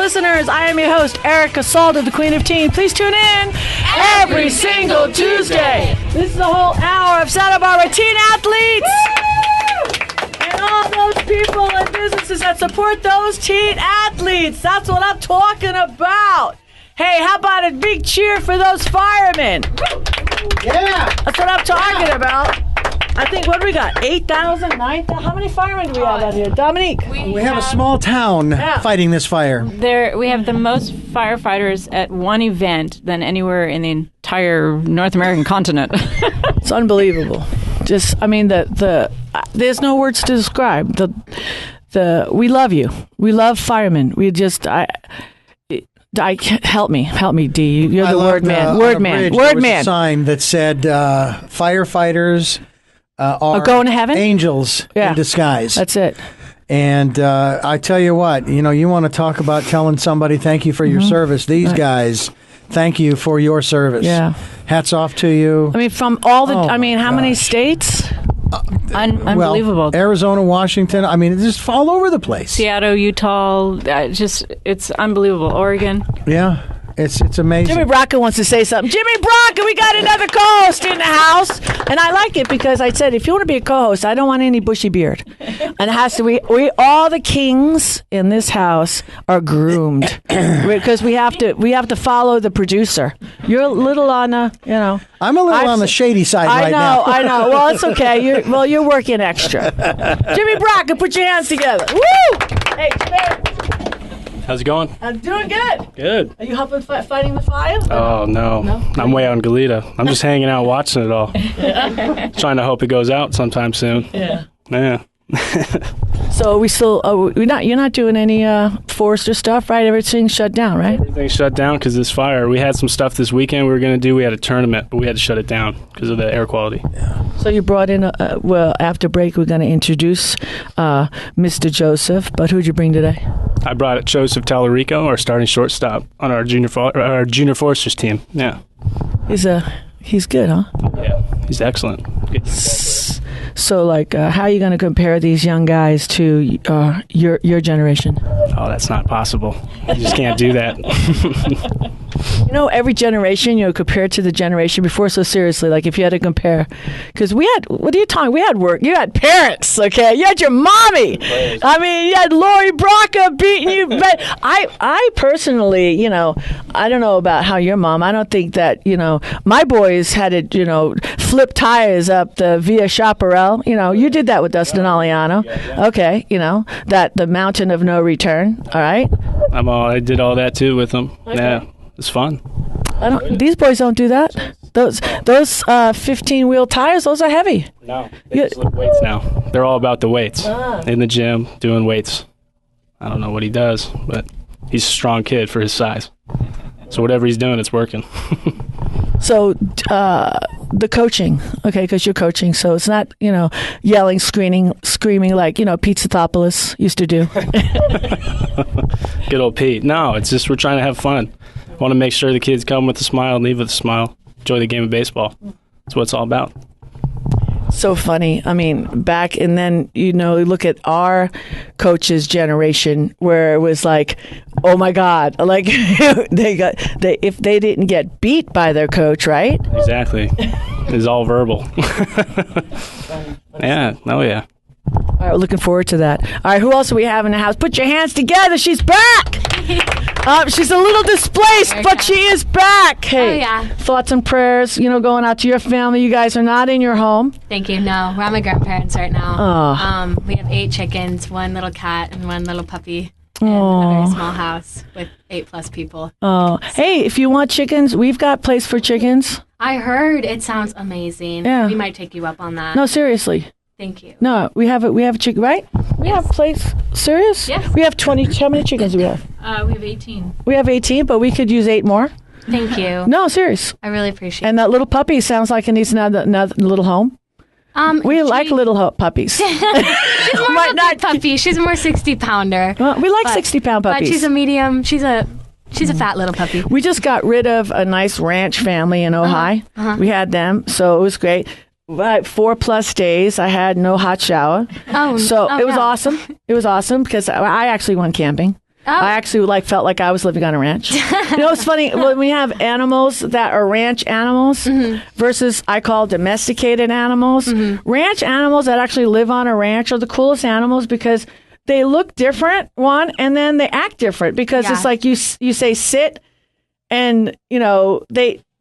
listeners. I am your host, Erica Salda, the Queen of Teen. Please tune in every single Tuesday. This is the whole hour of Santa Barbara teen athletes. And all those people and businesses that support those teen athletes. That's what I'm talking about. Hey, how about a big cheer for those firemen? Yeah. That's what I'm talking about. I think, what do we got? 8,000, 9,000? How many firemen do we have out here? Dominique? We have a small town fighting this fire. We have the most firefighters at one event than anywhere in the entire North American continent. It's unbelievable. Just, I mean, there's no words to describe. We love you. We love firemen. We just, help me, D. You're the word man. Word man. Word man. A sign that said, firefighters are going to heaven? Angels in disguise. That's it. And I tell you what, you want to talk about telling somebody thank you for your service. These guys, thank you for your service. Yeah. Hats off to you. I mean, from all the, how many states? Unbelievable. Well, Arizona, Washington. I mean, it's just all over the place. Seattle, Utah. It's unbelievable. Oregon. Yeah. It's amazing. Jimmy Brakka wants to say something. Jimmy Brakka, we got another co-host in the house. And I like it because I said, if you want to be a co-host, I don't want any bushy beard. And it has to be, all the kings in this house are groomed. Because we have to follow the producer. You're a little on a, I'm a little on the shady side right now. I know. Well, it's okay. You're working extra. Jimmy Brakka, put your hands together. Woo! Hey, Jimmy. How's it going? I'm doing good. Good. Are you helping fighting the fire? Oh, no. I'm way on Goleta. I'm just hanging out watching it all. Trying to hope it goes out sometime soon. Yeah. Yeah. So we still, you're not doing any Forester stuff, right? Everything's shut down, right? Everything's shut down because of this fire. We had some stuff this weekend we were going to do. We had a tournament, but we had to shut it down because of the air quality. Yeah. So you brought in, after break, we're going to introduce Mr. Joseph, but who'd you bring today? I brought Joseph Talarico, our starting shortstop on our junior Foresters team. Yeah. He's good, huh? Yeah, he's excellent. Good. So, how are you going to compare these young guys to your generation? Oh, that's not possible. You just can't do that. Every generation, compared to the generation before, so seriously, if you had to compare. Because we had work. You had parents, okay? You had your mommy. Right. I mean, you had Lori Brakka beating you. But I personally, I don't know about how your mom, I don't think that, my boys had to, flip tires up the Via Chaparral. You did that with Dustin Aliano. Yeah. Okay, the mountain of no return. All right. I did all that too with them. Okay. Yeah, it's fun. These boys don't do that. Those 15-wheel tires, those are heavy. No, they just lift weights now. They're all about the weights. In the gym, doing weights. I don't know what he does, but he's a strong kid for his size. So whatever he's doing, it's working. So the coaching, okay, because you're coaching, so it's not, yelling, screaming like, Pete Sathopoulos used to do. Good old Pete. No, it's just we're trying to have fun. Want to make sure the kids come with a smile and leave with a smile. Enjoy the game of baseball. That's what it's all about. So funny. I mean, back, and then, you look at our coaches' generation where it was like, oh my God, if they didn't get beat by their coach, right? Exactly. It's all verbal. Yeah. Oh, yeah. All right, we're looking forward to that. All right, who else do we have in the house? Put your hands together. She's back. She's a little displaced, but she is back. Hey, thoughts and prayers, going out to your family. You guys are not in your home. Thank you. No, we're at my grandparents right now. Oh. We have 8 chickens, 1 little cat, and 1 little puppy. And a very small house with 8+ people. Oh, hey, if you want chickens, we've got place for chickens. I heard it sounds amazing. Yeah. We might take you up on that. No, seriously. Thank you. No, we have a chicken, right? We have place. Serious? Yes. We have 20. How many chickens do we have? We have 18. We have 18, but we could use 8 more. Thank you. No, serious. I really appreciate it. And that little puppy sounds like it needs another little home. We like little puppies. She's more of a big puppy. She's a more 60-pounder. Well, we like 60-pound puppies. But she's a medium. She's a fat little puppy. We just got rid of a nice ranch family in Ojai. We had them, so it was great. 4+ days, I had no hot shower. It was awesome. It was awesome because I actually went camping. I actually felt like I was living on a ranch. It's funny when we have animals that are ranch animals versus I call domesticated animals. Ranch animals that actually live on a ranch are the coolest animals because they look different, and then they act different because it's like you say sit, and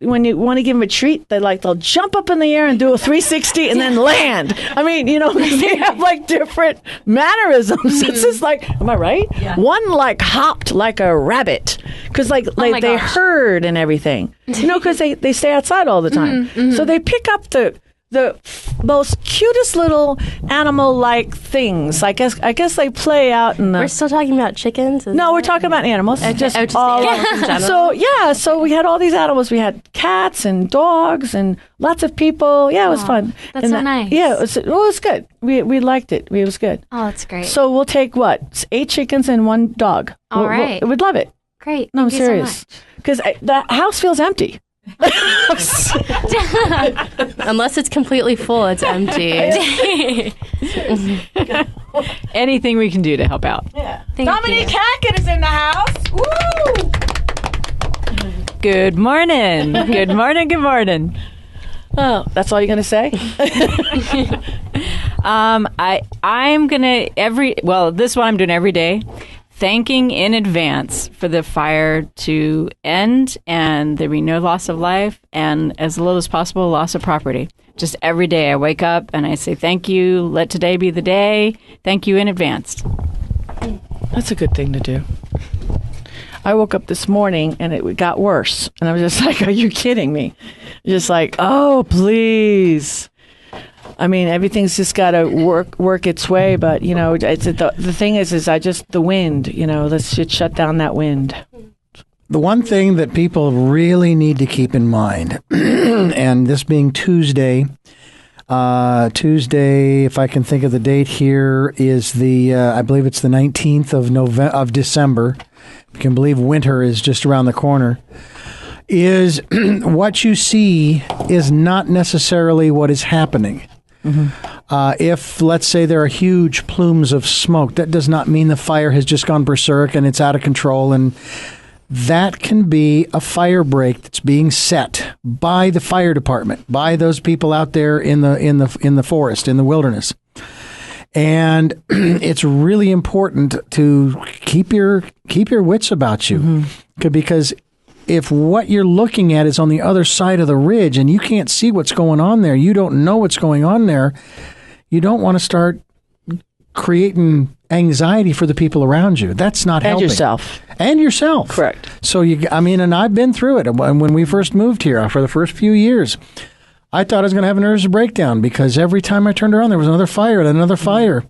when you want to give them a treat, they'll jump up in the air and do a 360 and then land. I mean, they have different mannerisms. It's just am I right? Yeah. One hopped like a rabbit because they herd and everything. Because they stay outside all the time. So they pick up the most cutest little animal-like things. I guess they play out in the... We're still talking about chickens? No, we're talking about animals. Just all in general. So we had all these animals. We had cats and dogs and lots of people. Yeah, it was fun. That's nice. Yeah, it was good. We liked it. It was good. Oh, that's great. So we'll take 8 chickens and 1 dog. All right. We'd love it. Great. No, I'm serious. Because the house feels empty. Unless it's completely full, it's empty. Anything we can do to help out. Yeah. Dominique Hackett is in the house. Woo! Good morning. Good morning. Good morning. Oh, that's all you're gonna say? I'm gonna this is what I'm doing every day. Thanking in advance for the fire to end and there be no loss of life and as little as possible loss of property. Just every day I wake up and I say thank you. Let today be the day. Thank you in advance. That's a good thing to do. I woke up this morning and it got worse. And I was just like, are you kidding me? Just oh, please. I mean, everything's just got to work its way, but the thing is the wind. Let's just shut down that wind. The one thing that people really need to keep in mind, and this being Tuesday, if I can think of the date here, is I believe it's the 19th of December. You can believe winter is just around the corner. Is what you see is not necessarily what is happening. If, let's say, there are huge plumes of smoke, that does not mean the fire has just gone berserk and it's out of control. And that can be a fire break that's being set by the fire department, by those people out there in the forest, in the wilderness. And it's really important to keep your wits about you, because if what you're looking at is on the other side of the ridge and you can't see what's going on there, you don't know what's going on there, you don't want to start creating anxiety for the people around you. That's not helping. And yourself. Correct. So, and I've been through it. When we first moved here, for the first few years, I thought I was going to have a nervous breakdown because every time I turned around, there was another fire and another fire.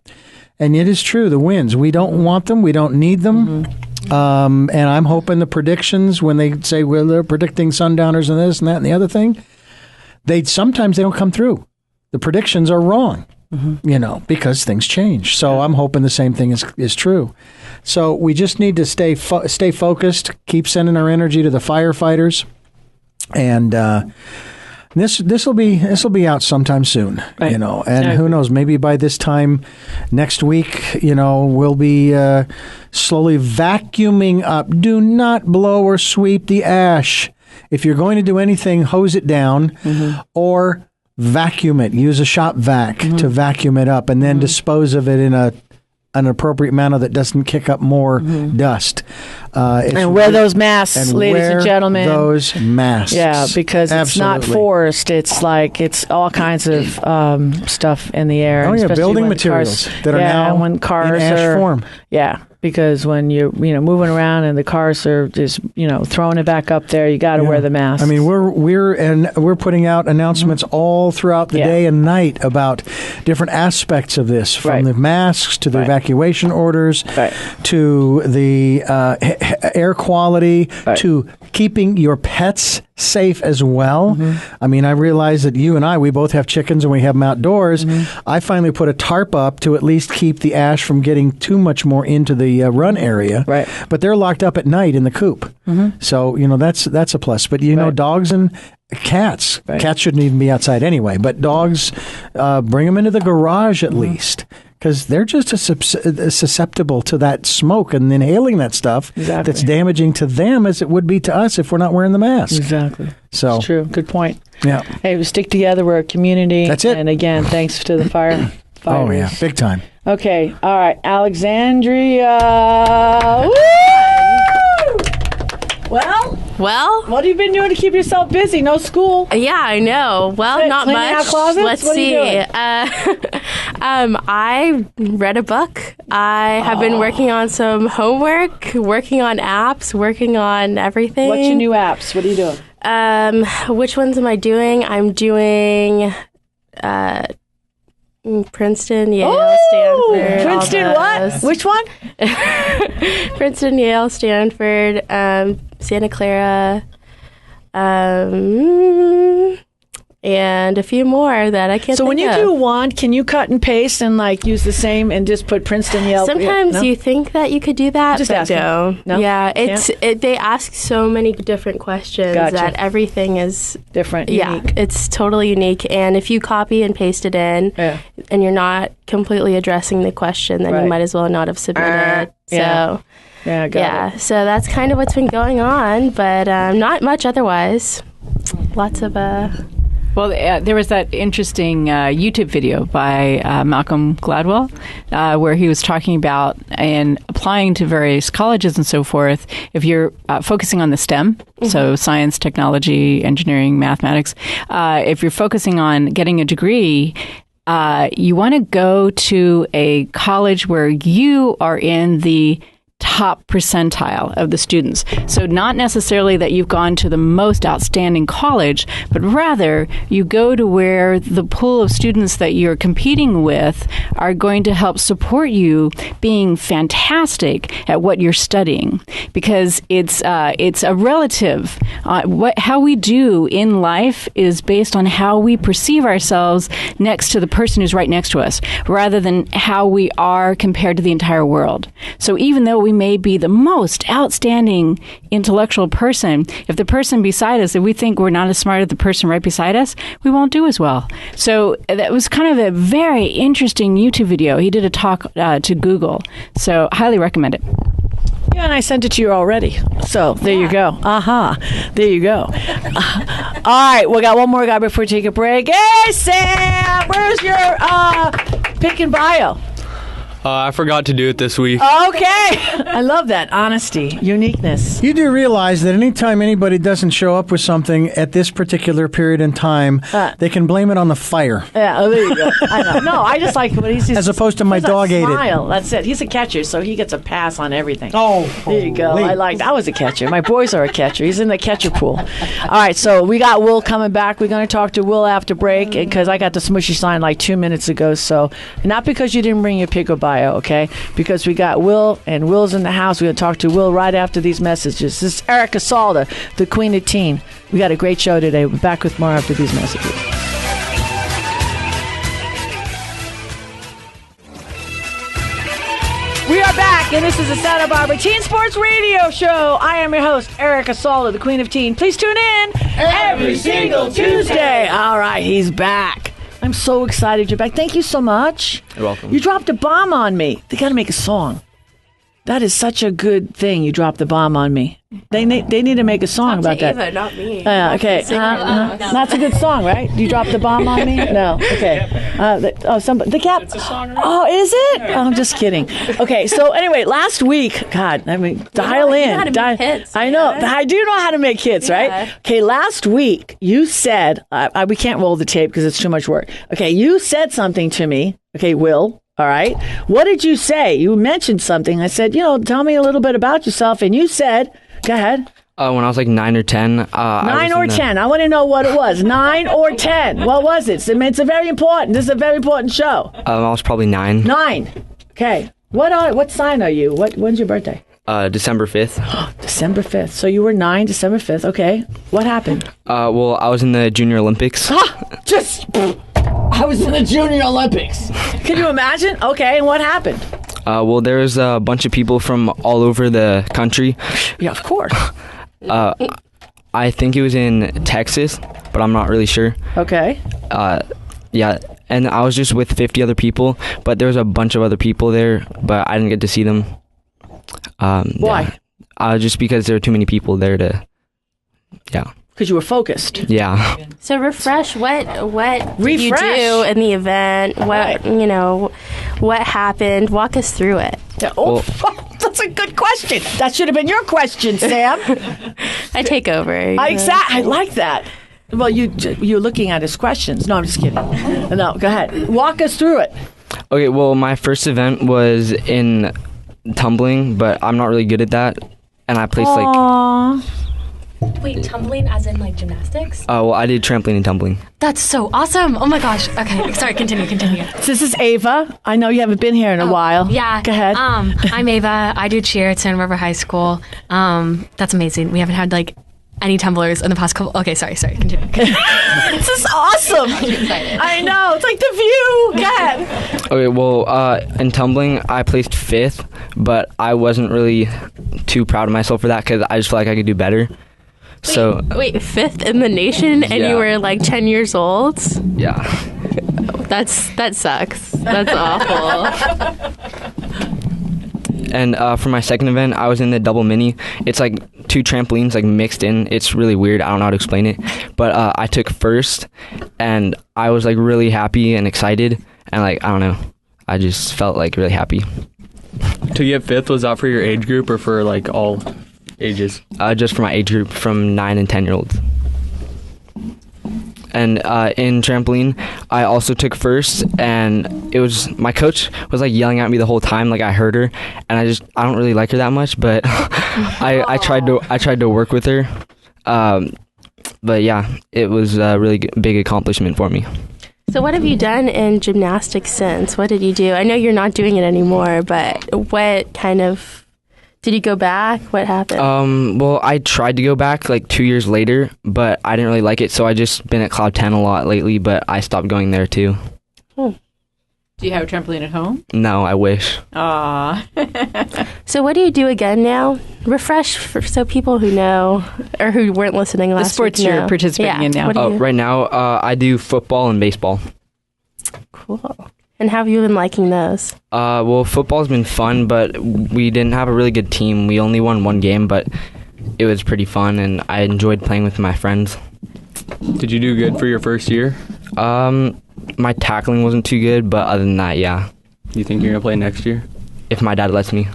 And it is true, the winds. We don't want them. We don't need them. And I'm hoping the predictions, when they say, well, they're predicting sundowners and this and that and the other thing, sometimes they don't come through. The predictions are wrong, because things change. So I'm hoping the same thing is true. So we just need to stay focused, keep sending our energy to the firefighters, and this will be out sometime soon, right. And who knows, maybe by this time next week, we'll be slowly vacuuming up. Do not blow or sweep the ash. If you're going to do anything, hose it down or vacuum it. Use a shop vac to vacuum it up and then dispose of it in an appropriate manner that doesn't kick up more dust. And wear those masks, ladies and gentlemen. Those masks. Yeah, because it's not forest. It's it's all kinds of stuff in the air. Oh, yeah, building materials that are now when cars in ash form. Yeah, because when you're moving around and the cars are just throwing it back up there, you got to wear the mask. I mean, we're putting out announcements all throughout the day and night about different aspects of this, from the masks to the evacuation orders to the air quality to keeping your pets safe as well. I mean, I realize that you and we both have chickens and we have them outdoors. I finally put a tarp up to at least keep the ash from getting too much more into the run area. Right. But they're locked up at night in the coop. So, that's a plus. But, dogs and cats. Cats shouldn't even be outside anyway. But dogs, bring them into the garage at least. because they're just as susceptible to that smoke and inhaling that stuff that's damaging to them as it would be to us if we're not wearing the mask. Exactly. So it's true. Good point. Yeah. Hey, we stick together. We're a community. That's it. And again, thanks to the firefighters. Oh, yeah. Big time. Okay. All right. Alexandria. Woo! Well, what have you been doing to keep yourself busy? No school. Yeah, I know. Well, not cleaning much. out closets? Let's What are you see. doing? I read a book. I have been working on some homework, working on apps, working on everything. What's your new apps? What are you doing? Which ones am I doing? I'm doing Princeton, Yale, Stanford. Princeton, all what? those. Which one? Princeton, Yale, Stanford, Santa Clara, and a few more that I can't So think when you of. do one, can you cut and paste and like use the same and just put Princeton, Yale? Sometimes no? you think that you could do that, Just but asking. don't. No? Yeah, they ask so many different questions Gotcha. that everything is Different, yeah, unique. it's totally unique. And if you copy and paste it in, Yeah. and you're not completely addressing the question, then Right. you might as well not have submitted. yeah. So Yeah, got it. so that's kind of what's been going on, but not much otherwise. Lots of Well, there was that interesting YouTube video by Malcolm Gladwell where he was talking about and applying to various colleges and so forth. If you're focusing on the STEM, so science, technology, engineering, mathematics, if you're focusing on getting a degree, you want to go to a college where you are in the top percentile of the students. So not necessarily that you've gone to the most outstanding college, but rather you go to where the pool of students that you're competing with are going to help support you being fantastic at what you're studying, because it's a relative. How we do in life is based on how we perceive ourselves next to the person who's right next to us, rather than how we are compared to the entire world. So even though we may be the most outstanding intellectual person, if the person beside us, if we think we're not as smart as the person right beside us, we won't do as well. So that was kind of a very interesting YouTube video. He did a talk to Google. So highly recommend it. Yeah, and I sent it to you already. So there you go. There you go. All right, we got one more guy before we take a break. Hey, Sam, where's your pick and bio? I forgot to do it this week. Okay. I love that. Honesty, uniqueness. You do realize that anytime anybody doesn't show up with something at this particular period in time, they can blame it on the fire. Yeah, oh, there you go. I know. No, I just like what he's As opposed to my dog ate it. Smile. That's it. He's a catcher, so he gets a pass on everything. Oh, there you go. holy. I was a catcher. My boys are a catcher. He's in the catcher pool. All right, so we got Will coming back. We're going to talk to Will after break because I got the smushy sign like 2 minutes ago. So not because you didn't bring your pick or bio, okay? Because we got Will, and Will's in the house. We're going to talk to Will right after these messages. This is Erica Salda, the Queen of Teen. We got a great show today. We're back with more after these messages. We are back, and this is the Santa Barbara Teen Sports Radio Show. I am your host, Erica Salda, the Queen of Teen. Please tune in every single Tuesday. All right, he's back. I'm so excited you're back. Thank you so much. You're welcome. You dropped a bomb on me. They got to make a song. That is such a good thing. You dropped the bomb on me. They need to make a song about that. Ava, not me. Okay. That's a good song, right? You dropped the bomb on me? No. Okay. Somebody. The cat. It's a song, right? Oh, is it? Oh, I'm just kidding. Okay. So anyway, last week, God, I mean, dial in. You know how to make hits, I know. man. I do know how to make hits, right? Yeah. Okay. Last week, you said we can't roll the tape because it's too much work. Okay. You said something to me. Okay, Will. All right. What did you say? You mentioned something. I said, tell me a little bit about yourself. And you said, go ahead. When I was like 9 or 10. 9 or 10. I want to know what it was. 9 or 10. What was it? It's a very important. This is a very important show. I was probably 9. 9. Okay. What sign are you? When's your birthday? December 5th. December 5th. So you were 9, December 5th. Okay. What happened? Well, I was in the Junior Olympics. I was in the Junior Olympics. Can you imagine? Okay. And what happened? Well, there was a bunch of people from all over the country. Yeah, of course. I think it was in Texas, but I'm not really sure. Okay. Yeah, Yeah, and I was just with 50 other people, but there was a bunch of other people there, but I didn't get to see them. Why? Just because there were too many people there to, yeah. Because you were focused. Yeah. So refresh. What did you Refresh. do in the event? What what happened? Walk us through it. Oh, that's a good question. That should have been your question, Sam. I take over. I like that. Well, you're looking at his questions. No, I'm just kidding. No, go ahead. Walk us through it. Okay, well, my first event was in tumbling, but I'm not really good at that. And I placed Wait, tumbling as in like gymnastics? well, I did trampoline and tumbling. That's so awesome. Oh my gosh. Okay, sorry, continue. This is Ava. I know you haven't been here in a while. Yeah. Go ahead. I'm Ava. I do cheer at San River High School. That's amazing. We haven't had like any tumblers in the past couple. Okay, sorry. Continue. This is awesome. I know. It's like The View. Go ahead. Okay, well, in tumbling, I placed 5th, but I wasn't really too proud of myself for that because I just felt like I could do better. So Wait, 5th in the nation, and Yeah. you were like 10 years old? yeah. That sucks. That's awful. And for my second event, I was in the double mini. It's like 2 trampolines like mixed in. It's really weird. I don't know how to explain it. But I took first, and I was like really happy and excited, and like I don't know, I just felt like really happy. To get 5th, was that for your age group or for like all ages? Just for my age group, from 9 and 10-year-olds. And in trampoline, I also took first, and it was my coach was like yelling at me the whole time, like I heard her, and I don't really like her that much, but I tried to work with her, but yeah, it was a really big accomplishment for me. So what have you done in gymnastics since? What did you do? I know you're not doing it anymore, but what kind of... Did you go back? What happened? Well, I tried to go back like 2 years later, but I didn't really like it, so I just been at Cloud 10 a lot lately, but I stopped going there too. Do you have a trampoline at home? No, I wish. Aw. So what do you do again now? Refresh so people who know or who weren't listening last The sports week know. you're participating in now. What do you... Right now, I do football and baseball. Cool. And how have you been liking those? Well, football's been fun, but we didn't have a really good team. We only won 1 game, but it was pretty fun, and I enjoyed playing with my friends. Did you do good for your first year? My tackling wasn't too good, but other than that, yeah. You think you're going to play next year? If my dad lets me.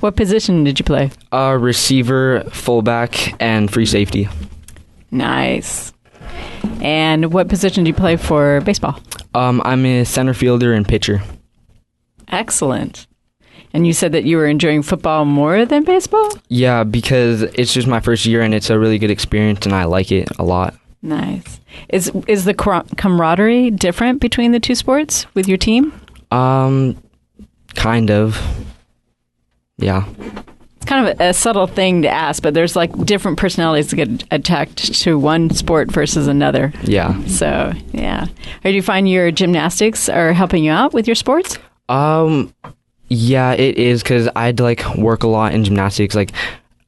What position did you play? Receiver, fullback, and free safety. Nice. And what position do you play for baseball? I'm a center fielder and pitcher. Excellent. And you said that you were enjoying football more than baseball? Yeah, because it's just my first year and it's a really good experience and I like it a lot. Nice. Is the camaraderie different between the two sports with your team? Kind of. Yeah. It's kind of a subtle thing to ask, but there's like different personalities that get attached to one sport versus another. Yeah. So, yeah. Do you find your gymnastics are helping you out with your sports? Yeah, it is, because I had to like work a lot in gymnastics. Like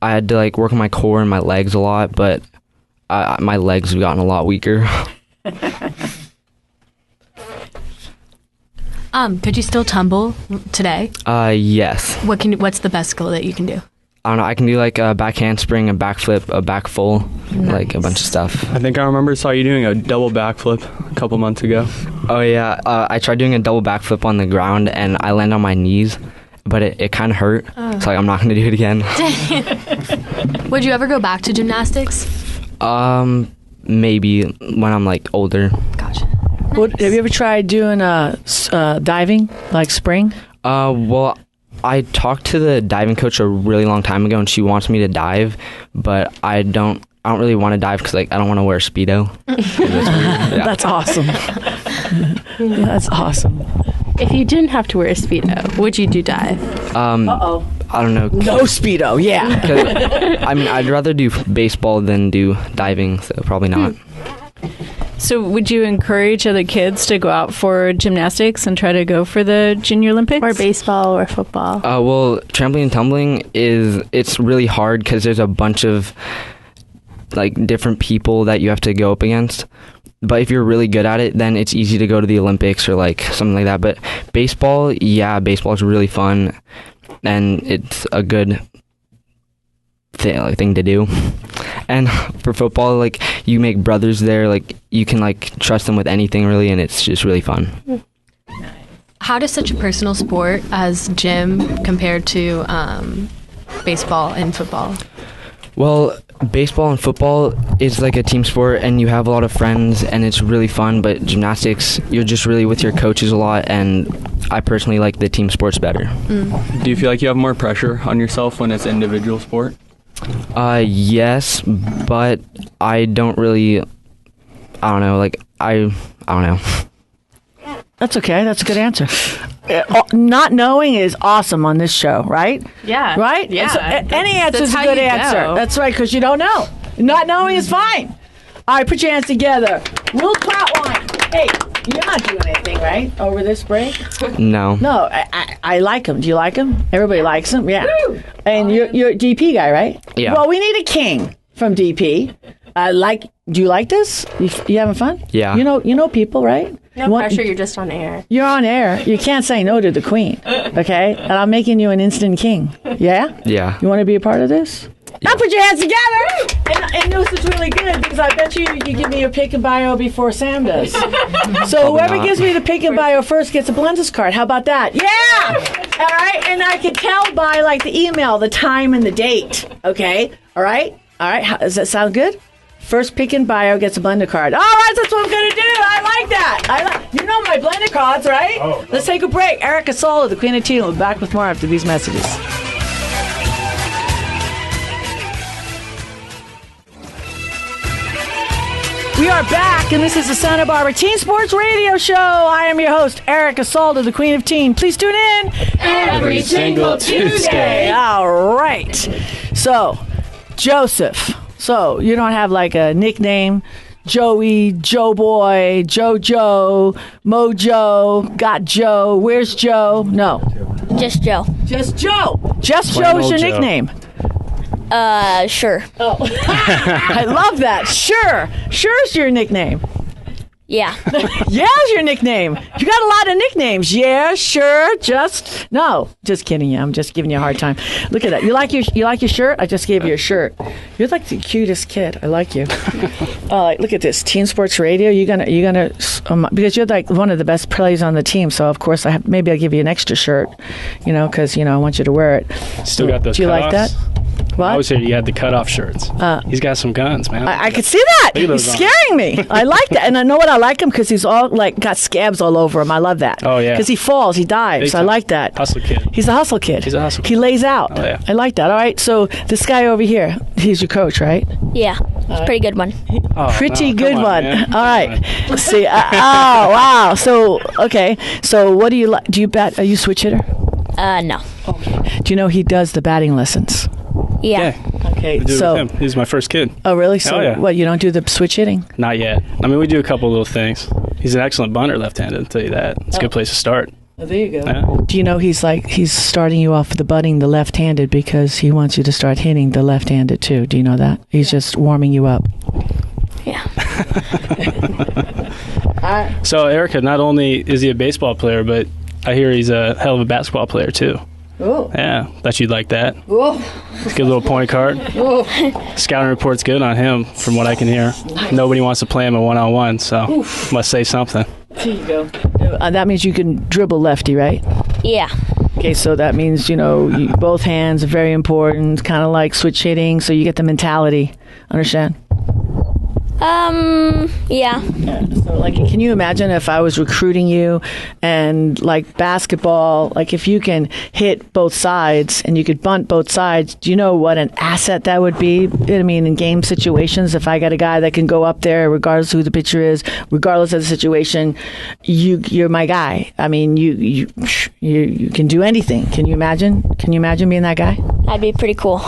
I had to like work on my core and my legs a lot, but my legs have gotten a lot weaker. Could you still tumble today? Yes. What's the best skill that you can do? I don't know. I can do like a back handspring, a back flip, a back full, like a bunch of stuff. I think I saw you doing a double backflip a couple months ago. Oh yeah, I tried doing a double backflip on the ground and I landed on my knees, but it kind of hurt. So like I'm not gonna do it again. Would you ever go back to gymnastics? Maybe when I'm like older. Gotcha. Have you ever tried doing diving, like spring? Well, I talked to the diving coach a really long time ago, and she wants me to dive, but I don't really want to dive because like I don't want to wear a Speedo. That's weird. Yeah. That's awesome. That's awesome. If you didn't have to wear a Speedo, would you do dive? I don't know. No Speedo, yeah. 'Cause, I mean, I'd rather do baseball than do diving, so probably not. So would you encourage other kids to go out for gymnastics and try to go for the Junior Olympics? Or baseball or football? Well, trampoline and tumbling it's really hard because there's a bunch of like different people that you have to go up against. But if you're really good at it, then it's easy to go to the Olympics or like something like that. But baseball, yeah, baseball is really fun, and it's a good thing to do. And for football, like, you make brothers there, like, you can like trust them with anything really, and it's just really fun. How does such a personal sport as gym compare to baseball and football? Well, baseball and football is like a team sport, and you have a lot of friends, and it's really fun. But gymnastics, you're just really with your coaches a lot, and I personally like the team sports better. Do you feel like you have more pressure on yourself when it's individual sport? Yes, but I don't really, I don't know, like, I don't know. That's okay. That's a good answer. Not knowing is awesome on this show, right? Yeah. Right? Yeah. So, any answer is a how good you answer. go. That's right, because you don't know. Not knowing is fine. All right, put your hands together. Will Trautwein. Hey, you're not doing anything, right, over this break? No. No, I like him. Do you like him? Everybody likes him, yeah. And you're a DP guy, right? Yeah. Well, we need a king from DP. Do you like this? You having fun? Yeah. You know people, right? No pressure, you're just on air. You're on air. You can't say no to the queen, okay? And I'm making you an instant king. Yeah? Yeah. You want to be a part of this? Now put your hands together! And this is really good because I bet you give me your pick and bio before Sam does. So whoever not. gives me the pick and bio first gets a Blenders card. How about that? Yeah! All right? And I can tell by like the email, the time and the date. Okay? All right? All right. Does that sound good? First pick and bio gets a blender card. All right, that's what I'm going to do. I like that. You know my blender cards, right? Oh. Let's take a break. Erica Salda, the Queen of Tea, will be back with more after these messages. We are back, and this is the Santa Barbara Teen Sports Radio Show. I am your host, Erica Salda, the Queen of Teen. Please tune in Every single Tuesday. All right. So, Joseph. So, you don't have like a nickname? Joey, Joe Boy, Jojo, Mojo, Got Joe, Where's Joe? No. Just Joe. Just Joe. Just Plain Joe is old your Joe. nickname. Sure. Oh. I love that. Sure. Sure's your nickname. Yeah. Yeah's your nickname. You got a lot of nicknames. Yeah, sure. No, just kidding you. I'm just giving you a hard time. Look at that. You like your shirt? I just gave you a shirt. You're like the cutest kid. I like you. Look at this. Teen Sports Radio. You're gonna because you're like one of the best players on the team. So of course maybe I'll give you an extra shirt. Because I want you to wear it. Still got those Do you cutoffs? like that? What? I always hear you had the cutoff shirts. He's got some guns, man. I could see that. Look at those He's on. scaring me. I like that. And I know what I like him because he's all like got scabs all over him. I love that. Oh, yeah. Because he falls, he dives. Big I time. like that. Hustle kid. He's a hustle kid. He's a hustle He kid. lays out. Oh, yeah. I like that. All right. So this guy over here, he's your coach, right? Yeah. It's a pretty good one. Oh, Pretty no, good come on, one. man. All right. See. Oh, wow. So okay. So what do you like? Do you bat? Are you a switch hitter? No. Do you know he does the batting lessons? Yeah. Okay. I do it So. with him. He's my first kid. Oh really? So Oh, yeah. what? You don't do the switch hitting? Not yet. I mean, we do a couple little things. He's an excellent bunter left-handed, I'll tell you that. It's a good place to start. Oh, there you go. Yeah. Do you know he's starting you off with the butting the left-handed because he wants you to start hitting the left-handed too. Do you know that? He's just warming you up. Yeah. So, Erica, not only is he a baseball player, but I hear he's a hell of a basketball player, too. Oh. Yeah, bet you'd like that. Oh. Good little point card. Scouting report's good on him, from what I can hear. Nobody wants to play him a one-on-one, so must say something. There you go. That means you can dribble lefty, right? Yeah. Okay, so that means, both hands are very important, kind of like switch hitting, so you get the mentality. Understand? Yeah. So, like, can you imagine if I was recruiting you and, like, basketball, like, if you can hit both sides and you could bunt both sides, do you know what an asset that would be? I mean, in game situations, if I got a guy that can go up there, regardless of who the pitcher is, regardless of the situation, you're my guy. I mean, you can do anything. Can you imagine? Can you imagine being that guy? That'd be pretty cool.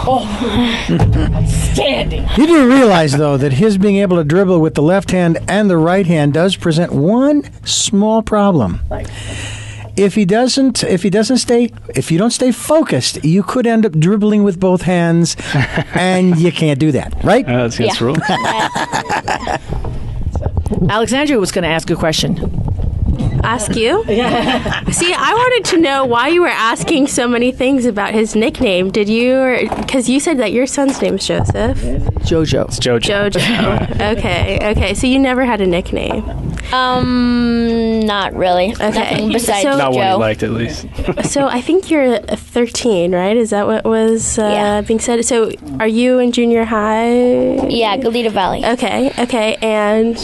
Outstanding. You do realize, though, that his being able to dribble with the left hand and the right hand does present one small problem. If you don't stay focused, you could end up dribbling with both hands, and you can't do that, right? That's against the rule. Alexandria was going to ask a question. Ask you? See, I wanted to know why you were asking so many things about his nickname. Did you, because you said that your son's name is Joseph. Jojo. It's Jojo. Jojo. Okay. So you never had a nickname. Not really. Okay. Nothing besides So- Not one Joe. he liked, at least. So I think you're 13, right? Is that what was Yeah. being said? So are you in junior high? Yeah, Goleta Valley. Okay. And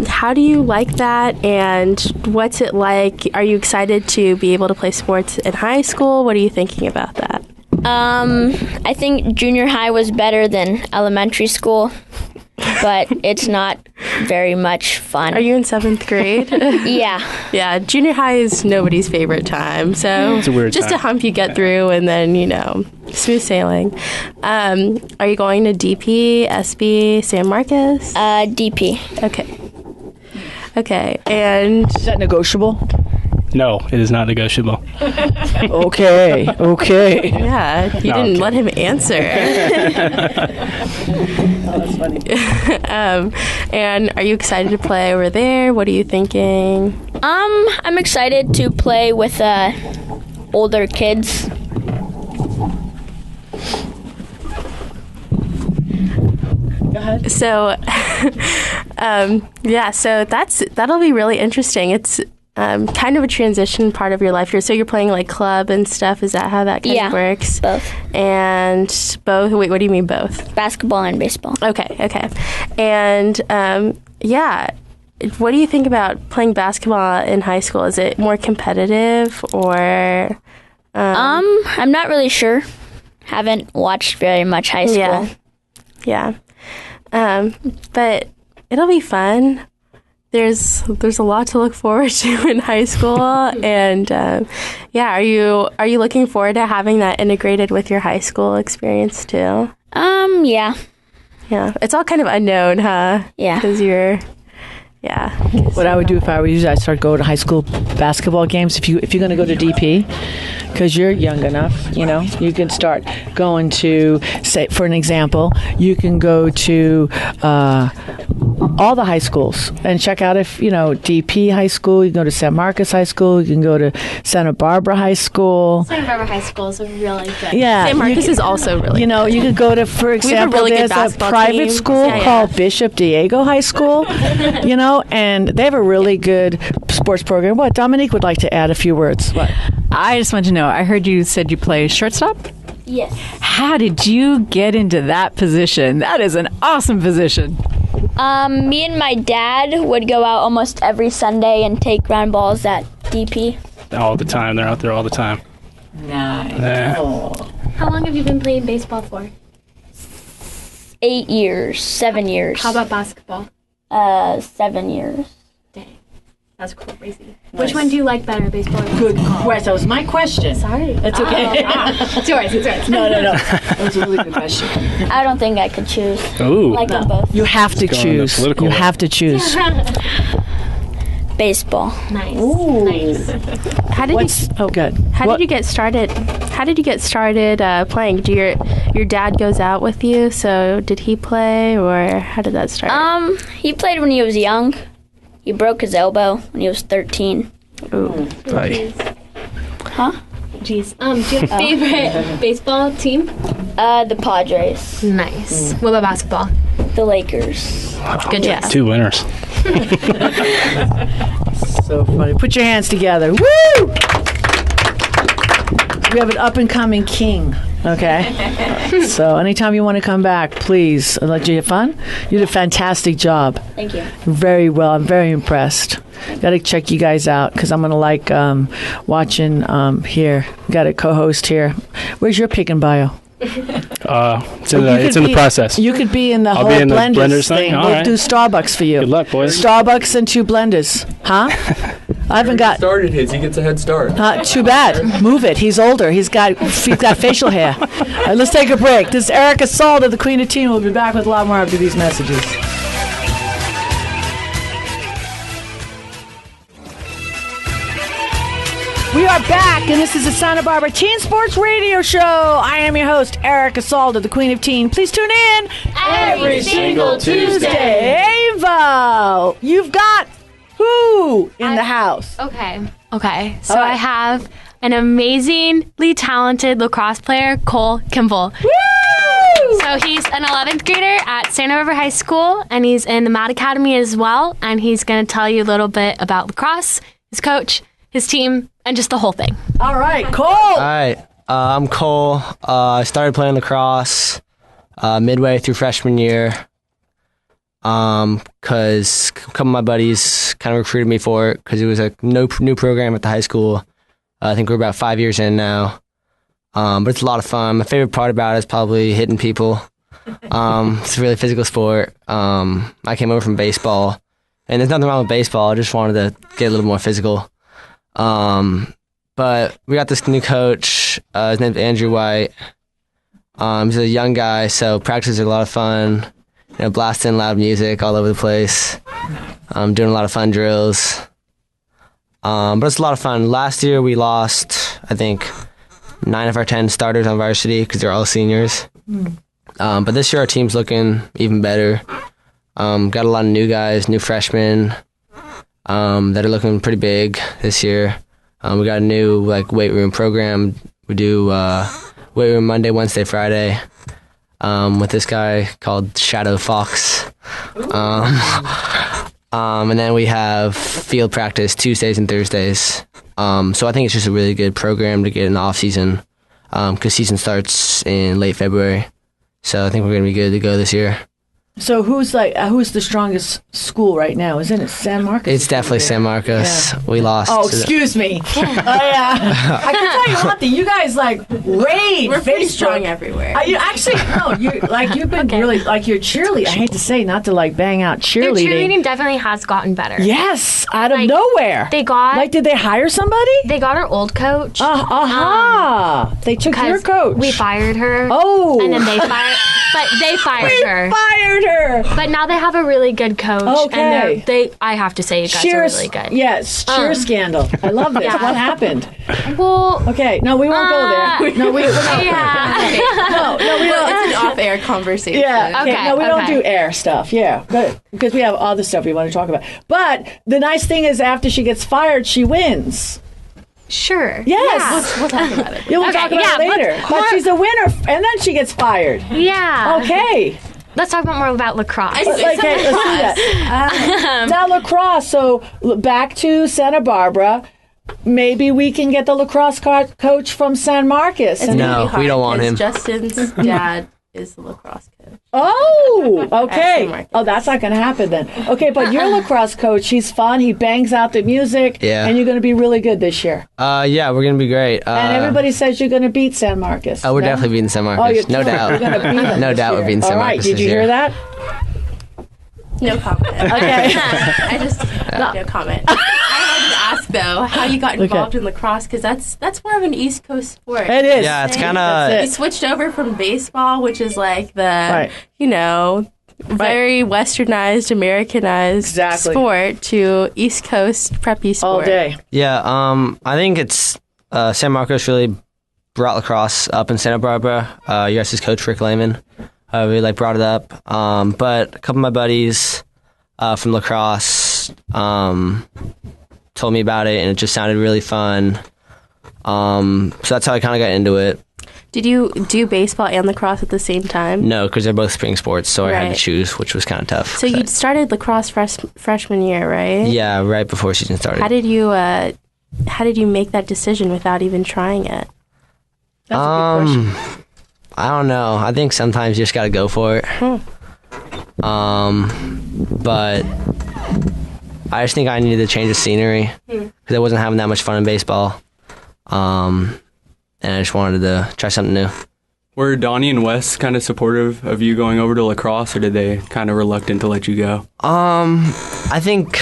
how do you like that? And what's it like? Are you excited to be able to play sports in high school? What are you thinking about that? I think junior high was better than elementary school, but it's not very much fun. Are you in 7th grade? Yeah. Yeah, junior high is nobody's favorite time. So It's a weird just time. a hump you get through, and then smooth sailing. Are you going to DP, SB, San Marcos? DP. Okay, and Is that negotiable? No, it is not negotiable. Okay. yeah, you No, didn't okay. let him answer. And are you excited to play over there? What are you thinking? I'm excited to play with older kids. So, so that'll be really interesting. It's kind of a transition part of your life here. So you're playing like club and stuff. Is that how that kind of works? Both. And both. Wait, what do you mean both? Basketball and baseball. Okay. And what do you think about playing basketball in high school? Is it more competitive or? I'm not really sure. Haven't watched very much high school. Yeah. But it'll be fun. There's a lot to look forward to in high school, and are you looking forward to having that integrated with your high school experience too? Yeah. Yeah, it's all kind of unknown, huh? Yeah. Because you're, What I would do if I were you is I'd start going to high school basketball games. If you're going to go to DP, because you're young enough, you can start going to, say, for an example, you can go to all the high schools and check out if, DP High School, you can go to San Marcos High School, you can go to Santa Barbara High School. Santa Barbara High School is really good. Yeah. San Marcos is also really good. You could go to, for example, really good there's a basketball private team. school Yeah. called Bishop Diego High School, and they have a really good sports program. What, Dominique would like to add a few words. What? I just want to know, I heard you said you play shortstop? Yes. How did you get into that position? That is an awesome position. Me and my dad would go out almost every Sunday and take ground balls at DP. All the time. They're out there all the time. Nice. Yeah. How long have you been playing baseball for? 8 years, 7 years. How about basketball? 7 years. Dang, that's crazy. Which one do you like better, baseball or Good basketball? question. That was my question. Sorry. That's okay. It's yours. No. That was a really good question. I don't think I could choose. Ooh. Like them both. You have to Going the choose. political You way. have to choose. Baseball. Nice. Nice. How did Good. How did you get started? How did you get started playing? Do your dad goes out with you? So did he play, or how did that start? He played when he was young. He broke his elbow when he was 13. Ooh. Aye. Huh? Jeez. Do you have a favorite baseball team? The Padres. Nice. What about basketball? The Lakers. Good choice. 2 winners. So funny. Put your hands together. Woo! We have an up-and-coming king, okay? So anytime you want to come back, please. Did you have fun? You did a fantastic job. Thank you. Very well. I'm very impressed. Got to check you guys out because I'm going to like watching here. Got a co-host here. Where's your pick and bio? It's in the process. You could be in the I'll whole be in the blenders blenders thing. thing? All We'll right. do Starbucks for you. Good luck, boys. Starbucks and 2 blenders. Huh? I haven't got... Started his. He gets a head start. Too bad. Move it. He's older. He's got facial hair. All right, let's take a break. This is Erica Salda, the Queen of Teen. We'll be back with a lot more after these messages. We are back, and this is the Santa Barbara Teen Sports Radio Show. I am your host, Erica Salda, the Queen of Teen. Please tune in Every single Tuesday. Ava, you've got who in the house? Okay. So I have an amazingly talented lacrosse player, Cole Kimball. Woo! So he's an 11th grader at Santa River High School, and he's in the Matt Academy as well. And he's going to tell you a little bit about lacrosse, his coach, his team, and just the whole thing. All right, Cole. All right, I'm Cole. I started playing lacrosse midway through freshman year because a couple of my buddies kind of recruited me for it because it was a new program at the high school. I think we're about 5 years in now, but it's a lot of fun. My favorite part about it is probably hitting people. It's a really physical sport. I came over from baseball, and there's nothing wrong with baseball. I just wanted to get a little more physical. But we got this new coach. His name's Andrew White. He's a young guy, so practices are a lot of fun. Blasting loud music all over the place. Doing a lot of fun drills. But it's a lot of fun. Last year we lost, I think, 9 of our 10 starters on varsity because they're all seniors. But this year our team's looking even better. Got a lot of new guys, new freshmen that are looking pretty big this year. We got a new weight room program. We do weight room Monday, Wednesday, Friday with this guy called Shadow Fox. And then we have field practice Tuesdays and Thursdays. So I think it's just a really good program to get in the off season because season starts in late February. So I think we're going to be good to go this year. So who's the strongest school right now? Isn't it San Marcos? It's definitely San Marcos. Yeah. We lost. Oh, excuse me. Oh, yeah. I can tell you one thing. You guys raid. We're pretty strong everywhere. You've been really you're cheerleading. I hate to say not to bang out cheerleading. Their cheerleading definitely has gotten better. Yes, out of nowhere. They got did they hire somebody? They got our old coach. They took your coach. We fired her. Oh, and then they fired. But they fired her. Fired her. But now they have a really good coach. Okay. And I have to say, you guys are really good. Yes, cheer scandal. I love this. Yeah. What happened? Well, okay. No, we won't go there. No, we don't. Yeah. No, we don't. It's an off-air conversation. Yeah. Okay. No, we don't do air stuff. Yeah, good. Because we have other stuff we want to talk about. But the nice thing is, after she gets fired, she wins. Sure. Yes. We'll talk about it. We'll talk about it later. But she's a winner, and then she gets fired. Yeah. Okay. Let's talk more about lacrosse. Okay, let's do that. Now lacrosse. So back to Santa Barbara. Maybe we can get the lacrosse coach from San Marcos. No, we don't want him. Justin's dad is the lacrosse coach. Oh, okay. Oh, that's not going to happen then. Okay, but your lacrosse coach, he's fun. He bangs out the music. Yeah. And you're going to be really good this year. Yeah, we're going to be great. And everybody says you're going to beat San Marcos. Oh, we're definitely beating San Marcos. No doubt. You're going to beat them no doubt we're beating San Marcos. All right, did you hear that? No comment. Okay. No comment. I wanted to ask though how you got involved in lacrosse because that's more of an East Coast sport. It is. Yeah, it's kind of. You switched over from baseball, which is the very westernized, Americanized sport, to East Coast preppy sport. All day. Yeah, I think it's San Marcos really brought lacrosse up in Santa Barbara. You guys' coach Rick Lehman really brought it up. But a couple of my buddies from lacrosse told me about it, and it just sounded really fun. So that's how I kind of got into it. Did you do baseball and lacrosse at the same time? No, because they're both spring sports, so I had to choose, which was kind of tough. So you started lacrosse freshman year, right? Yeah, right before season started. How did you make that decision without even trying it? That's a good question. I don't know. I think sometimes you just got to go for it. But I just think I needed to change the scenery because I wasn't having that much fun in baseball. And I just wanted to try something new. Were Donnie and Wes kind of supportive of you going over to lacrosse, or did they kind of reluctant to let you go? I think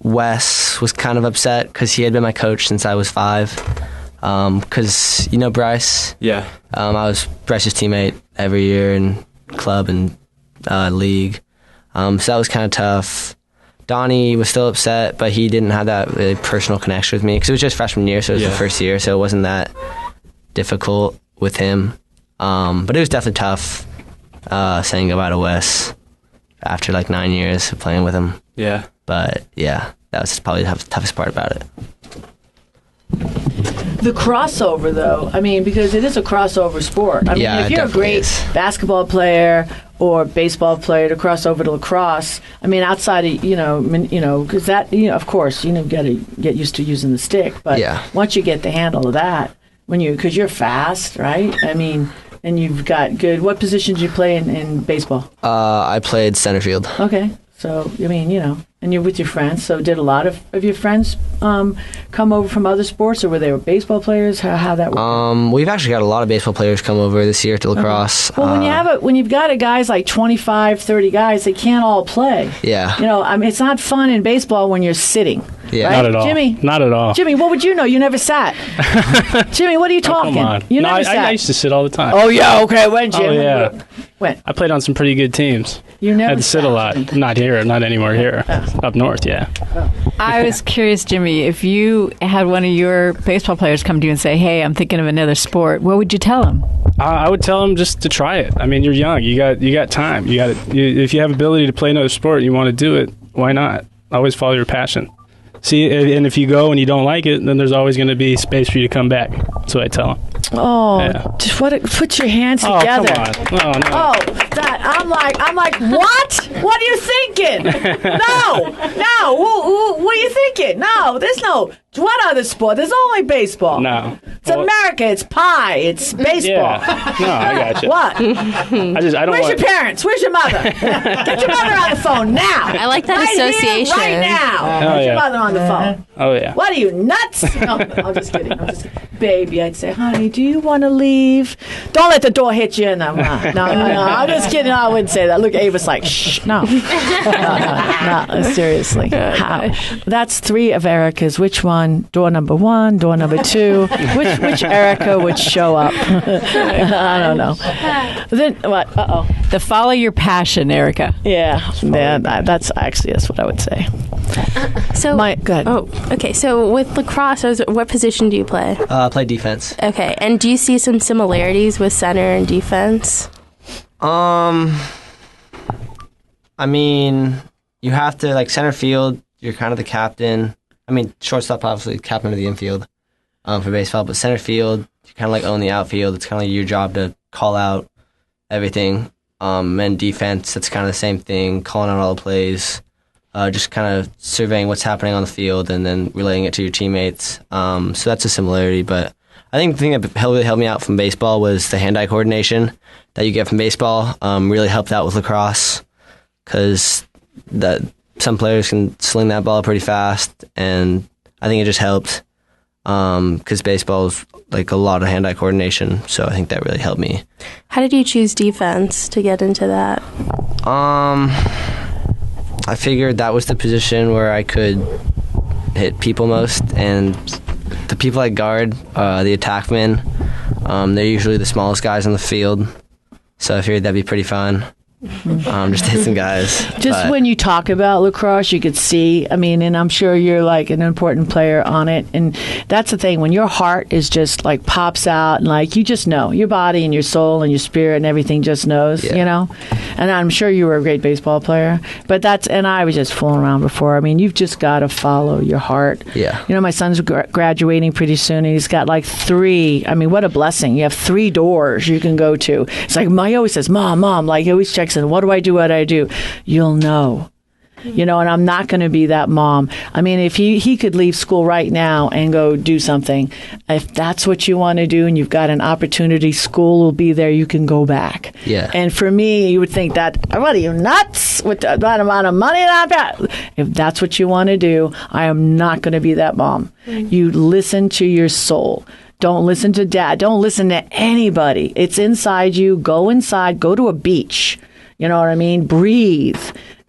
Wes was kind of upset because he had been my coach since I was 5. Because, Bryce? Yeah. I was Bryce's teammate every year in club and league. So that was kind of tough. Donnie was still upset, but he didn't have that really personal connection with me because it was just freshman year, so it was the first year, so it wasn't that difficult with him. But it was definitely tough saying goodbye to Wes. after like 9 years of playing with him. Yeah. But yeah, that was probably the toughest part about it. The crossover, though, I mean, because it is a crossover sport. I mean, Yeah, if it you're a definitely great is. basketball player or baseball player to cross over to lacrosse, I mean, outside of, because that, of course, you got to get used to using the stick. But Yeah. once you get the handle of that, because you're fast, right? I mean, and you've got good, what position did you play in baseball? I played center field. Okay. So, I mean, and you're with your friends. So did a lot of your friends come over from other sports, or were they baseball players? How that worked? We've actually got a lot of baseball players come over this year to lacrosse. Well, when you've got guys like 25, 30 guys, they can't all play. Yeah. I mean, it's not fun in baseball when you're sitting. Yeah. Right? Not at all. Jimmy. Not at all. Jimmy, what would you know? You never sat. Jimmy, what are you talking? Come on. You No, never sat. I used to sit all the time. Oh, yeah. Okay. When, Jim? Oh, yeah. When? I played on some pretty good teams. You never had to sit a lot. Not here. Not anymore here. Up north, yeah. I was curious, Jimmy, if you had one of your baseball players come to you and say, "Hey, I'm thinking of another sport," what would you tell him? I would tell them just to try it. I mean, you're young. You got time. If you have ability to play another sport and you want to do it, why not? Always follow your passion. See, and if you go and you don't like it, then there's always going to be space for you to come back. That's what I tell them. Oh, Yeah. just put your hands Oh, together. come on. No. Oh, that I'm like, what? What are you thinking? No. What are you thinking? No, there's no. What other sport? There's only baseball. No. It's America. It's pie. It's baseball. Yeah. No, I got you. What? I don't Where's want. your parents? Where's your mother? Get your mother on the phone now. I like that right association. Here, right now. Get your yeah. mother on the phone. Oh yeah. What are you, nuts? No, I'm just kidding. Baby, I'd say, honey, do you want to leave? Don't let the door hit you. No, I'm just kidding. I wouldn't say that. Look, Ava's like, shh, no, seriously. How? That's 3 of Erica's. Which one? Door number 1, door number 2. Which Erica would show up? I don't know. Then what? The follow your passion, Erica. Yeah, that's what I would say. So, go ahead. Oh, okay. So with lacrosse, what position do you play? I play defense. Okay, and do you see some similarities with center and defense? I mean, you have to, like, center field, you're kind of the captain. I mean, shortstop, obviously, captain of the infield for baseball, but center field, you kind of like own the outfield. It's kind of like your job to call out everything. And defense, that's kind of the same thing, calling out all the plays, just kind of surveying what's happening on the field and then relaying it to your teammates. So that's a similarity, but I think the thing that really helped me out from baseball was the hand-eye coordination that you get from baseball. Really helped out with lacrosse because some players can sling that ball pretty fast, and I think it just helped because baseball is like a lot of hand-eye coordination, so I think that really helped me. How did you choose defense to get into that? I figured that was the position where I could hit people most, and the people I guard, the attackmen, they're usually the smallest guys on the field, so I figured that'd be pretty fun. Just hit some guys. Just when you talk about lacrosse, you could see, I mean, and I'm sure you're like an important player on it. And that's the thing, when your heart is just like pops out and like you just know, your body and your soul and your spirit and everything just knows, you know? And I'm sure you were a great baseball player. But and I was just fooling around before. I mean, you've just got to follow your heart. Yeah. You know, my son's graduating pretty soon, and he's got like 3. I mean, what a blessing. You have 3 doors you can go to. It's like, he always says, Mom, like he always checks in, what do I do? You'll know. You know, and I'm not going to be that mom. I mean, if he could leave school right now and go do something, if that's what you want to do and you've got an opportunity, school will be there, you can go back. Yeah. And for me, you would think that, what are you, nuts? With that amount of money? If that's what you want to do, I am not going to be that mom. You listen to your soul. Don't listen to dad. Don't listen to anybody. It's inside you. Go inside. Go to a beach. You know what I mean? Breathe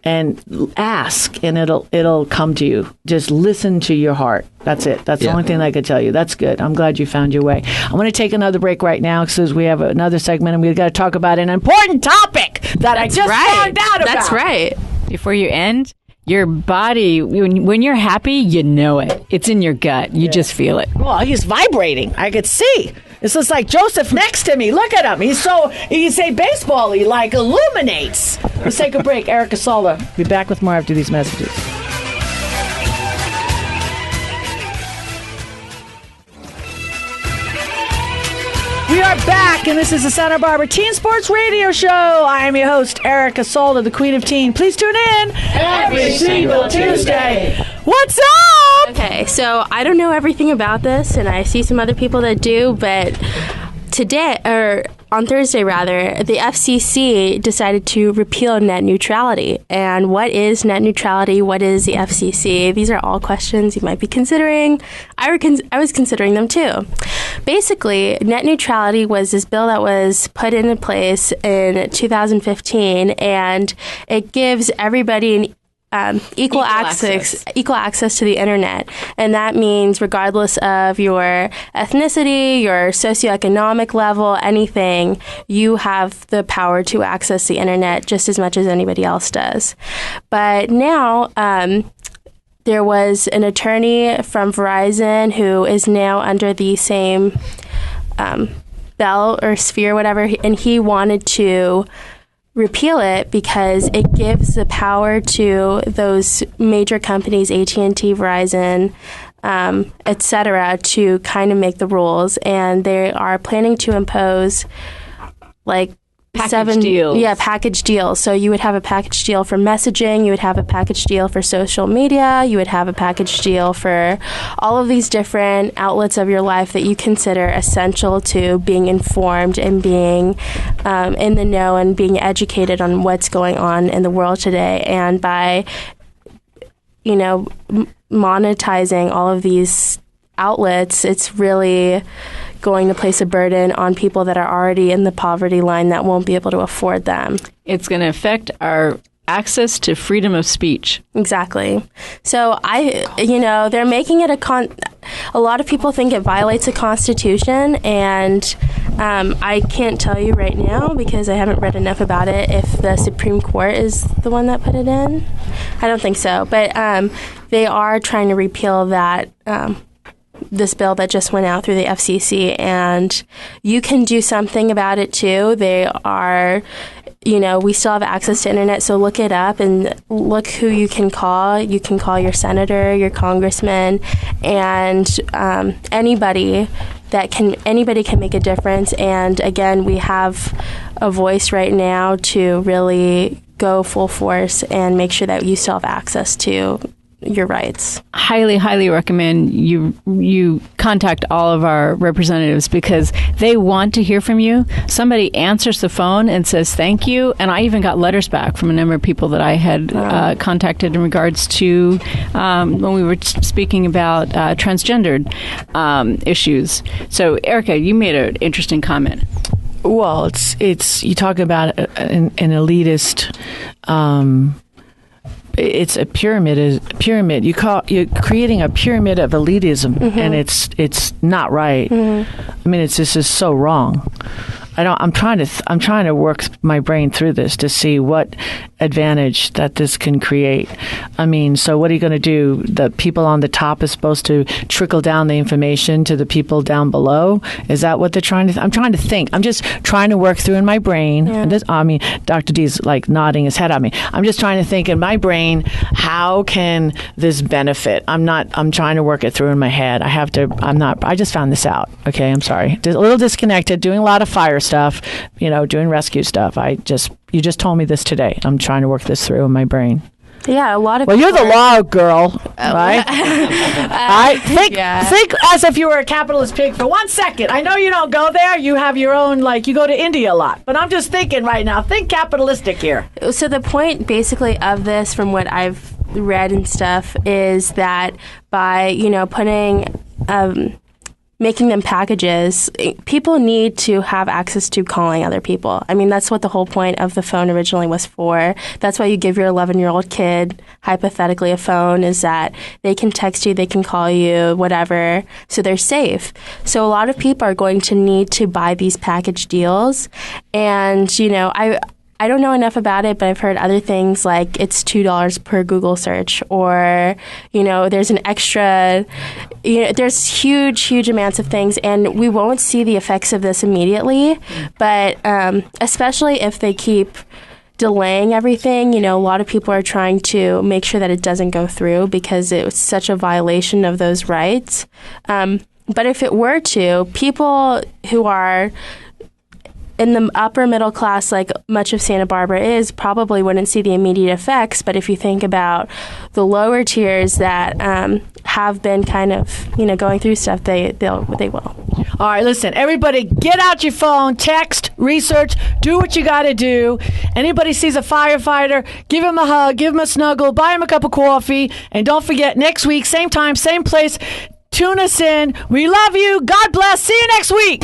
and ask, and it'll come to you. Just listen to your heart. That's it. That's the only thing I could tell you. That's good. I'm glad you found your way. I'm going to take another break right now because we have another segment, and we've got to talk about an important topic that I just found out about. That's right. Before you end, your body, when you're happy, you know it. It's in your gut. You just feel it. Well, he's vibrating. I could see. It's just like Joseph next to me. Look at him. He's a baseball-y, like illuminates. Let's take a break. Erica Salda. Be back with more after these messages. We are back, and this is the Santa Barbara Teen Sports Radio Show. I am your host, Erica Salda, the Queen of Teen. Please tune in every single Tuesday. What's up? Okay, so I don't know everything about this, and I see some other people that do, but today, or on Thursday rather, the FCC decided to repeal net neutrality. And what is net neutrality? What is the FCC? These are all questions you might be considering. I was considering them too. Basically, net neutrality was this bill that was put into place in 2015, and it gives everybody equal access to the internet. And that means regardless of your ethnicity, your socioeconomic level, anything, you have the power to access the internet just as much as anybody else does. But now, there was an attorney from Verizon who is now under the same bell or sphere, whatever, and he wanted to repeal it because it gives the power to those major companies, AT&T, Verizon, etc., to kind of make the rules. And they are planning to impose package deals. Yeah, package deals. So you would have a package deal for messaging, you would have a package deal for social media, you would have a package deal for all of these different outlets of your life that you consider essential to being informed and being in the know and being educated on what's going on in the world today. And by, monetizing all of these outlets, it's really going to place a burden on people that are already in the poverty line that won't be able to afford them. It's going to affect our access to freedom of speech. Exactly. So they're making it a lot of people think it violates the Constitution, and I can't tell you right now because I haven't read enough about it if the Supreme Court is the one that put it in. I don't think so, but they are trying to repeal that this bill that just went out through the FCC, and you can do something about it too. They are, we still have access to internet, so look it up and look who you can call. You can call your senator, your congressman, and anybody can make a difference. And again, we have a voice right now to really go full force and make sure that you still have access to your rights. Highly, highly recommend you contact all of our representatives because they want to hear from you. Somebody answers the phone and says thank you, and I even got letters back from a number of people that I had contacted in regards to when we were speaking about transgendered issues. So, Erica, you made an interesting comment. Well, it's you talk about an elitist. It's a pyramid. You're creating a pyramid of elitism, and it's not right. I mean, this is so wrong. I'm trying to work my brain through this to see what advantage that this can create. I mean, so what are you going to do? The people on the top is supposed to trickle down the information to the people down below? Is that what they're trying to? I'm trying to think. I'm just trying to work through in my brain. Yeah. Dr. D's like nodding his head at me. I'm just trying to think in my brain, how can this benefit? I'm trying to work it through in my head. I just found this out. Okay, I'm sorry. A little disconnected, doing a lot of fire stuff, doing rescue stuff. You just told me this today. I'm trying to work this through in my brain. Yeah, a lot of. Well, you're the law girl, right? Think as if you were a capitalist pig for 1 second. I know you don't go there. You have your own, you go to India a lot. But I'm just thinking right now. Think capitalistic here. So the point, basically, of this, from what I've read and stuff, is that by making them packages, people need to have access to calling other people. I mean, that's what the whole point of the phone originally was for. That's why you give your 11-year-old kid, hypothetically, a phone, is that they can text you, they can call you, whatever, so they're safe. So a lot of people are going to need to buy these package deals. And, I don't know enough about it, but I've heard other things like it's $2 per Google search, or, there's an extra, there's huge amounts of things, and we won't see the effects of this immediately, but especially if they keep delaying everything, a lot of people are trying to make sure that it doesn't go through because it was such a violation of those rights. But if it were to, people who are in the upper middle class, like much of Santa Barbara is, probably wouldn't see the immediate effects. But if you think about the lower tiers that have been kind of, going through stuff, they will. All right, listen, everybody, get out your phone, text, research, do what you got to do. Anybody sees a firefighter, give him a hug, give him a snuggle, buy him a cup of coffee, and don't forget, next week, same time, same place, tune us in. We love you. God bless. See you next week.